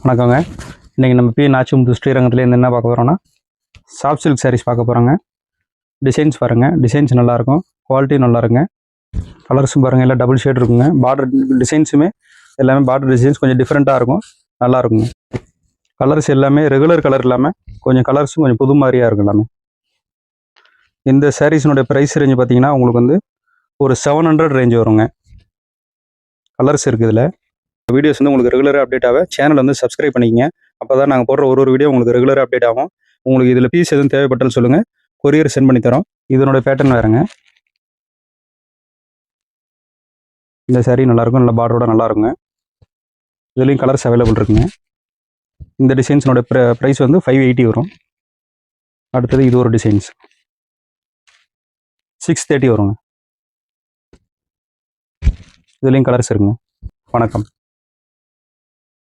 வணக்கங்க. இன்றைக்கி நம்ம நாச்சிமுத்து ஸ்ரீரங்கத்துலேருந்து என்ன பார்க்க போகிறோம்னா, சாஃப்ட் சில்க் சாரீஸ் பார்க்க போகிறோங்க. டிசைன்ஸ் பாருங்கள், டிசைன்ஸ் நல்லாயிருக்கும், குவாலிட்டி நல்லாயிருக்குங்க. கலர்ஸும் பாருங்கள், எல்லாம் டபுள் ஷேட் இருக்குங்க. பார்டர் டிசைன்ஸுமே எல்லாமே பார்டர் டிசைன்ஸ் கொஞ்சம் டிஃப்ரெண்ட்டாக இருக்கும், நல்லாயிருக்குங்க. கலர்ஸ் எல்லாமே ரெகுலர் கலர் இல்லாமல் கொஞ்சம் கலர்ஸும் கொஞ்சம் புது மாதிரியாக இருக்கும் எல்லாமே. இந்த சாரீஸினுடைய ப்ரைஸ் ரேஞ்சு பார்த்தீங்கன்னா உங்களுக்கு வந்து ஒரு 700 ரேஞ்ச் வருங்க. கலர்ஸ் இருக்குது இதில். வீடியோஸ் வந்து உங்களுக்கு ரெகுலராக அப்டேட் ஆக சேனல் வந்து சப்ஸ்கிரைப் பண்ணிக்கங்க. அப்போ தான் நாங்கள் போடுற ஒரு வீடியோ உங்களுக்கு ரெகுலராக அப்டேட் ஆகும். உங்களுக்கு இதில் பீஸ் எதுவும் தேவைப்பட்டாலும் சொல்லுங்கள், கொரியர் சென்ட் பண்ணி தரோம். இதனுடைய பேட்டர்ன் வேறுங்க. இந்த சாரீ நல்லாயிருக்கும், நல்ல பார்டரோட நல்லாயிருக்குங்க. இதுலேயும் கலர்ஸ் அவைலபிள் இருக்குங்க. இந்த டிசைன்ஸோட ப்ரைஸ் வந்து 580 வரும். அடுத்தது இது ஒரு டிசைன்ஸ் 630 வருங்க. இதுலேயும் கலர்ஸ் இருக்குங்க. வணக்கம்.